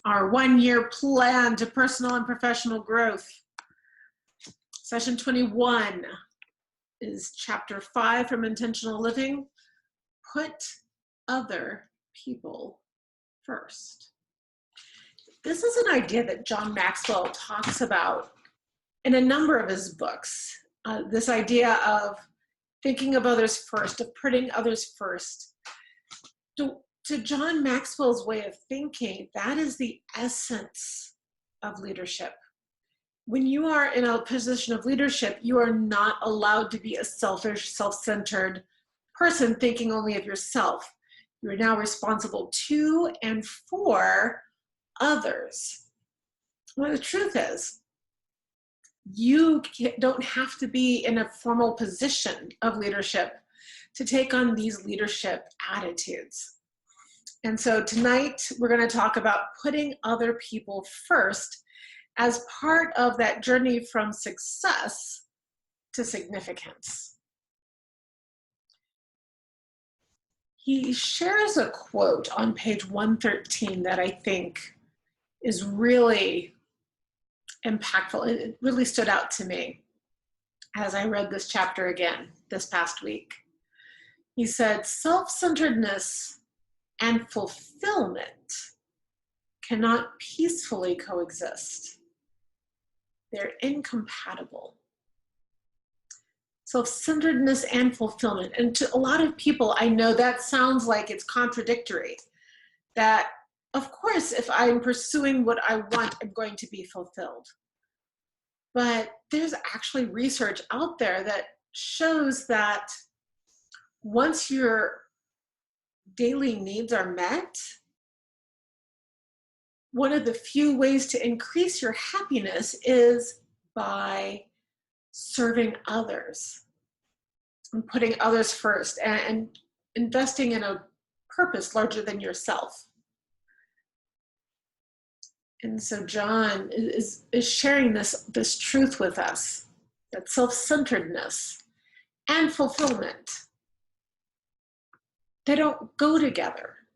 Our 1-year plan to personal and professional growth. Session 21 is chapter 5 from Intentional Living. Put other people first. This is an idea that John Maxwell talks about in a number of his books. This idea of thinking of others first, of putting others first. To John Maxwell's way of thinking, that is the essence of leadership. When you are in a position of leadership, you are not allowed to be a selfish, self-centered person thinking only of yourself. You are now responsible to and for others. Well, the truth is, you don't have to be in a formal position of leadership to take on these leadership attitudes. And so tonight, we're going to talk about putting other people first as part of that journey from success to significance. He shares a quote on page 113 that I think is really impactful. It really stood out to me as I read this chapter again this past week. He said, "Self-centeredness and fulfillment cannot peacefully coexist. They're incompatible." Self-centeredness and fulfillment. And to a lot of people, I know that sounds like it's contradictory. That, of course, if I'm pursuing what I want, I'm going to be fulfilled. But there's actually research out there that shows that once your daily needs are met, one of the few ways to increase your happiness is by serving others and putting others first and investing in a purpose larger than yourself. And so John is sharing this truth with us, that self-centeredness and fulfillment, they don't go together.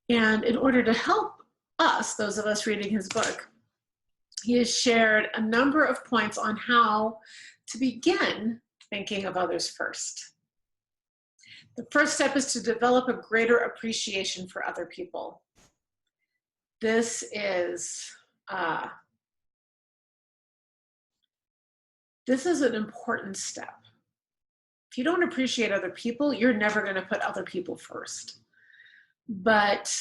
And in order to help us, those of us reading his book, he has shared a number of points on how to begin thinking of others first. The first step is to develop a greater appreciation for other people. This is an important step. If you don't appreciate other people, you're never going to put other people first. But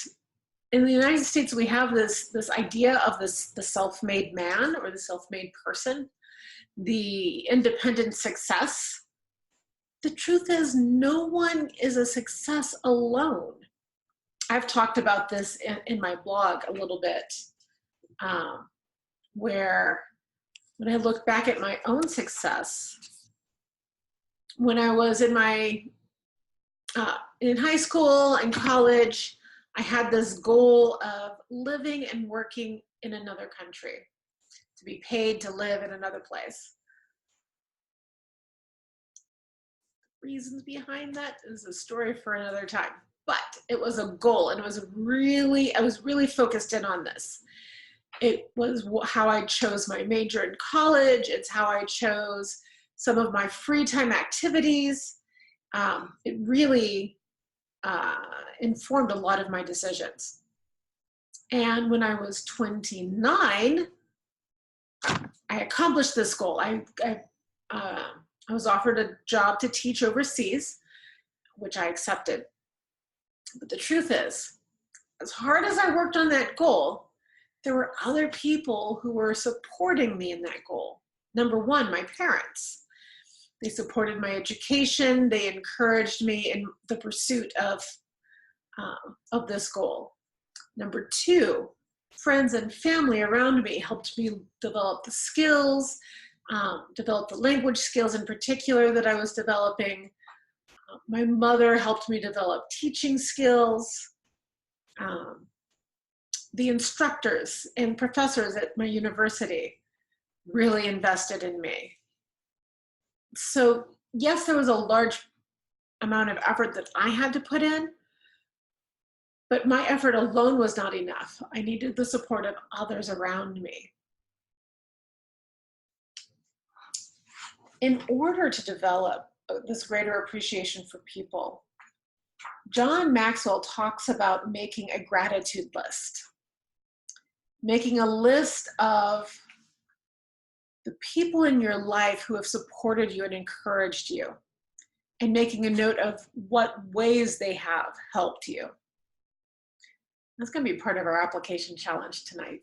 in the United States, we have this idea of the self-made man or the self-made person, the independent success. The truth is, no one is a success alone. I've talked about this in my blog a little bit, where when I look back at my own success, when I was in high school and college, I had this goal of living and working in another country, to be paid to live in another place. Reasons behind that is a story for another time, but it was a goal, and I was really focused in on this. It was how I chose my major in college. It's how I chose some of my free time activities. It really informed a lot of my decisions. And when I was 29, I accomplished this goal. I was offered a job to teach overseas, which I accepted. But the truth is, as hard as I worked on that goal, there were other people who were supporting me in that goal. Number one, my parents. They supported my education. They encouraged me in the pursuit of this goal. Number two, friends and family around me helped me develop the skills, develop the language skills in particular that I was developing. My mother helped me develop teaching skills. The instructors and professors at my university really invested in me. So yes, there was a large amount of effort that I had to put in, but my effort alone was not enough. I needed the support of others around me. In order to develop this greater appreciation for people, John Maxwell talks about making a gratitude list, making a list of the people in your life who have supported you and encouraged you, and making a note of what ways they have helped you. That's going to be part of our application challenge tonight.